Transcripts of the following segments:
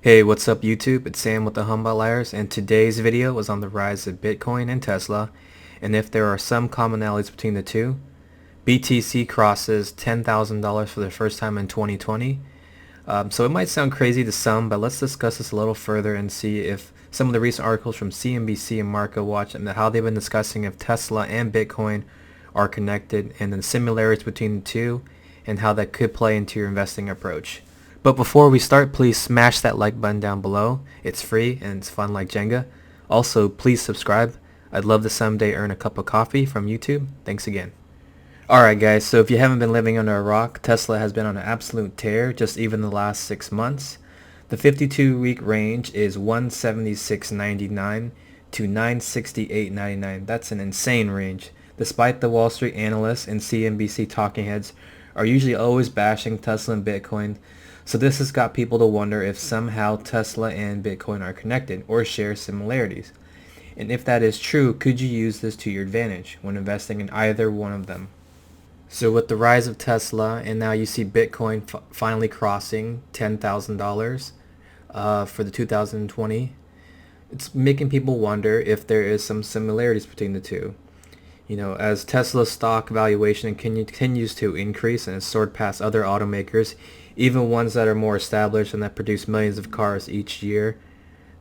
Hey, what's up YouTube? It's Sam with the Humble Outliers, and today's video was on the rise of Bitcoin and Tesla, and if there are some commonalities between the two. BTC crosses $10,000 for the first time in 2020. So it might sound crazy to some, but let's discuss this a little further and see if some of the recent articles from CNBC and Market Watch and how they've been discussing if Tesla and Bitcoin are connected and the similarities between the two and how that could play into your investing approach. But before we start, please smash that like button down below. It's free and it's fun like Jenga. Also, please subscribe. I'd love to someday earn a cup of coffee from YouTube. Thanks again. Alright guys, so if you haven't been living under a rock, Tesla has been on an absolute tear just even the last 6 months. The 52-week range is 176.99 to 968.99. That's an insane range. Despite the Wall Street analysts and CNBC talking heads are usually always bashing Tesla and Bitcoin, so this has got people to wonder if somehow Tesla and Bitcoin are connected or share similarities. And if that is true, could you use this to your advantage when investing in either one of them? So with the rise of Tesla, and now you see Bitcoin finally crossing $10,000 for the 2020, it's making people wonder if there is some similarities between the two. You know, as Tesla's stock valuation continues to increase and has soared past other automakers, even ones that are more established and that produce millions of cars each year,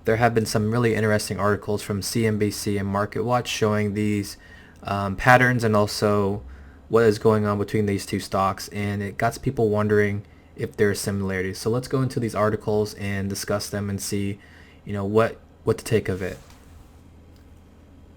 there have been some really interesting articles from CNBC and Market Watch showing these patterns and also what is going on between these two stocks, and it got people wondering if there are similarities. So let's go into these articles and discuss them and see, what to take of it.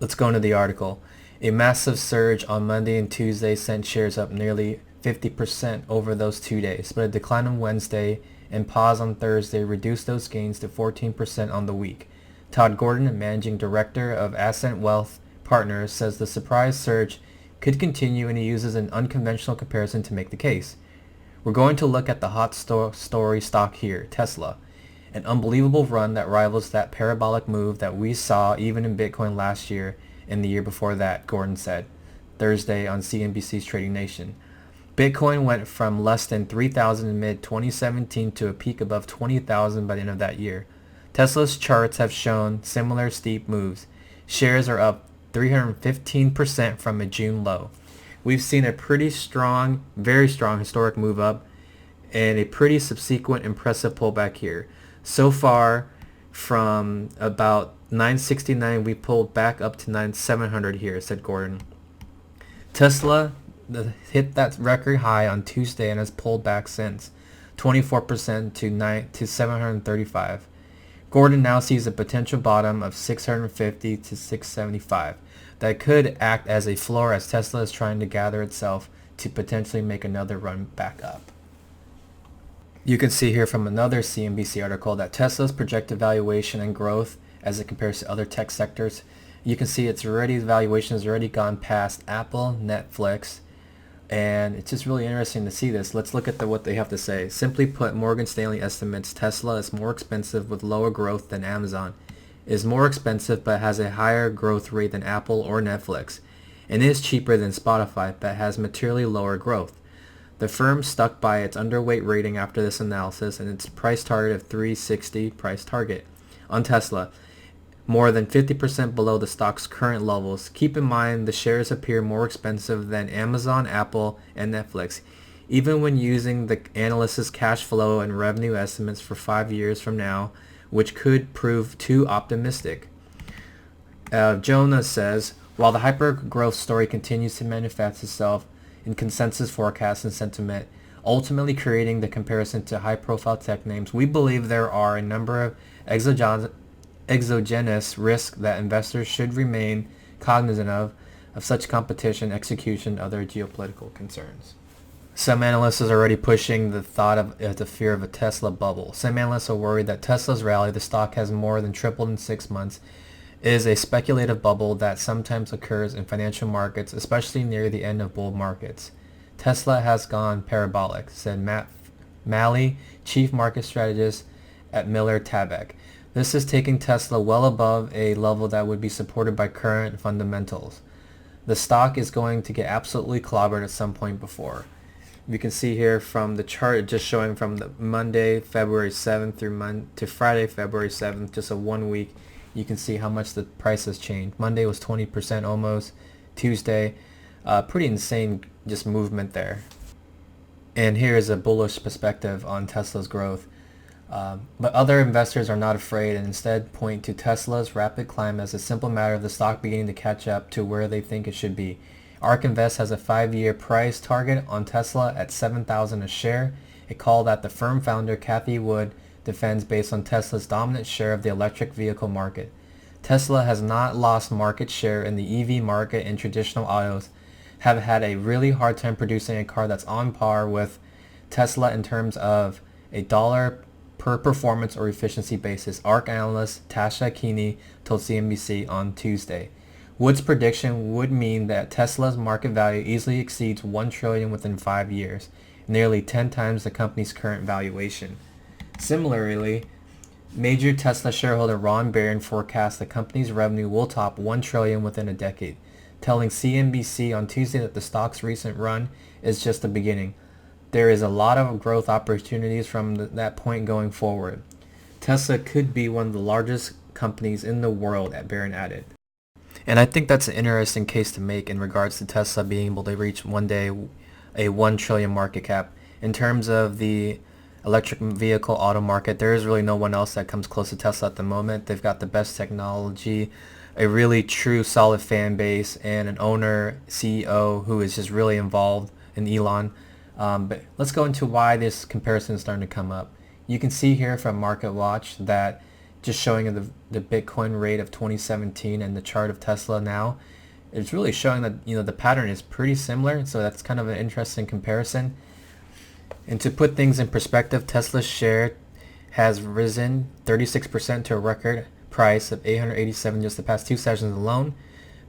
Let's go into the article. A massive surge on Monday and Tuesday sent shares up nearly 50% over those 2 days, but a decline on Wednesday and pause on Thursday reduced those gains to 14% on the week. Todd Gordon, managing director of Ascent Wealth Partners, says the surprise surge could continue, and he uses an unconventional comparison to make the case. We're going to look at the hot story stock here, Tesla. An unbelievable run that rivals that parabolic move that we saw even in Bitcoin last year and the year before that, Gordon said Thursday on CNBC's Trading Nation. Bitcoin went from less than 3,000 in mid-2017 to a peak above 20,000 by the end of that year. Tesla's charts have shown similar steep moves. Shares are up 315% from a June low. We've seen a pretty strong, very strong historic move up and a pretty subsequent impressive pullback here. So far, from about 969, we pulled back up to 700 here, said Gordon. Tesla hit that record high on Tuesday and has pulled back since, 24% to 735. Gordon now sees a potential bottom of 650 to 675 that could act as a floor as Tesla is trying to gather itself to potentially make another run back up. You can see here from another CNBC article that Tesla's projected valuation and growth as it compares to other tech sectors. You can see valuation has already gone past Apple, Netflix, and it's just really interesting to see this. Let's look at what they have to say. Simply put, Morgan Stanley estimates Tesla is more expensive with lower growth than Amazon. It is more expensive but has a higher growth rate than Apple or Netflix, and is cheaper than Spotify but has materially lower growth. The firm stuck by its underweight rating after this analysis and its price target of 360 price target on Tesla, more than 50% below the stock's current levels. Keep in mind the shares appear more expensive than Amazon, Apple, and Netflix, even when using the analyst's cash flow and revenue estimates for 5 years from now, which could prove too optimistic. Jonah says, while the hyper-growth story continues to manifest itself in consensus forecasts and sentiment, ultimately creating the comparison to high-profile tech names, we believe there are a number of exogenous risks that investors should remain cognizant of such competition, execution, and other geopolitical concerns. Some analysts are already pushing the thought of the fear of a Tesla bubble. Some analysts are worried that Tesla's rally, the stock has more than tripled in 6 months, is a speculative bubble that sometimes occurs in financial markets, especially near the end of bull markets. Tesla has gone parabolic, said Matt Malley, chief market strategist at Miller Tabak. This is taking Tesla well above a level that would be supported by current fundamentals. The stock is going to get absolutely clobbered at some point before. You can see here from the chart just showing from the Monday, February 7th to Friday, February 7th, just a 1 week. You can see how much the price has changed. Monday was 20% almost. Tuesday, pretty insane just movement there. And here is a bullish perspective on Tesla's growth. But other investors are not afraid and instead point to Tesla's rapid climb as a simple matter of the stock beginning to catch up to where they think it should be. ARK Invest has a 5-year price target on Tesla at $7,000 a share, a call that the firm founder Cathie Wood defends based on Tesla's dominant share of the electric vehicle market. Tesla has not lost market share in the EV market, and traditional autos have had a really hard time producing a car that's on par with Tesla in terms of a dollar per performance or efficiency basis, ARK analyst Tasha Keeney told CNBC on Tuesday. Wood's prediction would mean that Tesla's market value easily exceeds $1 trillion within 5 years, nearly 10 times the company's current valuation. Similarly, major Tesla shareholder Ron Barron forecasts the company's revenue will top $1 trillion within a decade, telling CNBC on Tuesday that the stock's recent run is just the beginning. There is a lot of growth opportunities from that point going forward. Tesla could be one of the largest companies in the world, Barron added. And I think that's an interesting case to make in regards to Tesla being able to reach one day a $1 trillion market cap. In terms of the electric vehicle auto market, there is really no one else that comes close to Tesla at the moment. They've got the best technology, a really true solid fan base, and an owner, CEO who is just really involved in Elon. But let's go into why this comparison is starting to come up. You can see here from Market Watch that just showing the Bitcoin rate of 2017 and the chart of Tesla now, it's really showing that the pattern is pretty similar. So that's kind of an interesting comparison. And to put things in perspective, Tesla's share has risen 36% to a record price of $887 just the past 2 sessions alone.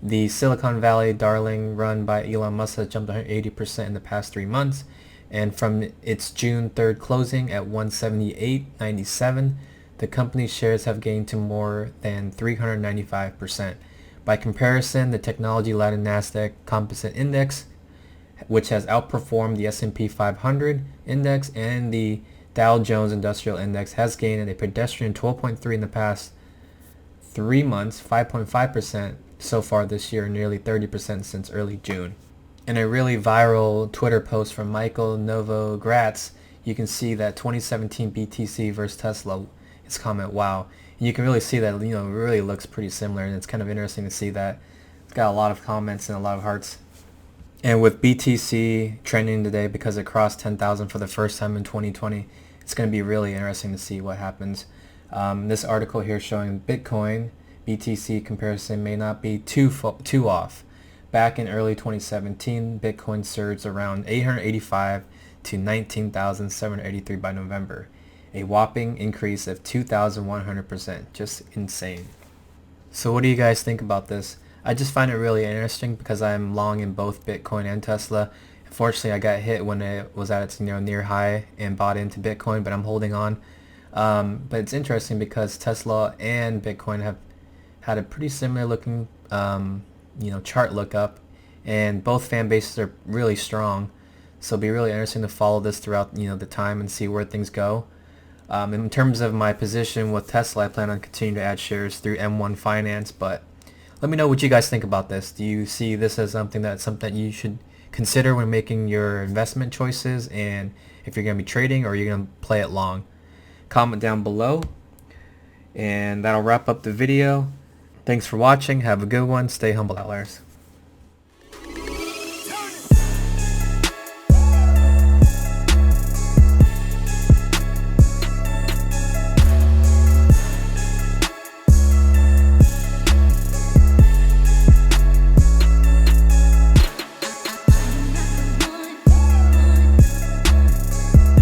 The Silicon Valley darling run by Elon Musk has jumped 180% in the past 3 months. And from its June 3rd closing at 178.97, the company's shares have gained to more than 395%. By comparison, the technology-led Nasdaq Composite Index, which has outperformed the S&P 500 index and the Dow Jones Industrial Index, has gained at a pedestrian 12.3 in the past 3 months, 5.5% so far this year, nearly 30% since early June. In a really viral Twitter post from Michael Novogratz, you can see that 2017 BTC versus Tesla. His comment, wow. And you can really see that it really looks pretty similar, and it's kind of interesting to see that. It's got a lot of comments and a lot of hearts. And with BTC trending today because it crossed 10,000 for the first time in 2020, it's going to be really interesting to see what happens. This article here showing Bitcoin BTC comparison may not be too off. Back in early 2017, Bitcoin surged around 885 to 19,783 by November, a whopping increase of 2,100%. Just insane. So what do you guys think about this? I just find it really interesting because I'm long in both Bitcoin and Tesla. Unfortunately, I got hit when it was at its near high and bought into Bitcoin, but I'm holding on. But it's interesting because Tesla and Bitcoin have had a pretty similar looking chart lookup, and both fan bases are really strong. So it'll be really interesting to follow this throughout the time and see where things go. In terms of my position with Tesla, I plan on continuing to add shares through M1 Finance, but let me know what you guys think about this. Do you see this as something you should consider when making your investment choices, and if you're going to be trading or you're going to play it long? Comment down below, and that'll wrap up the video. Thanks for watching. Have a good one. Stay humble, outliers.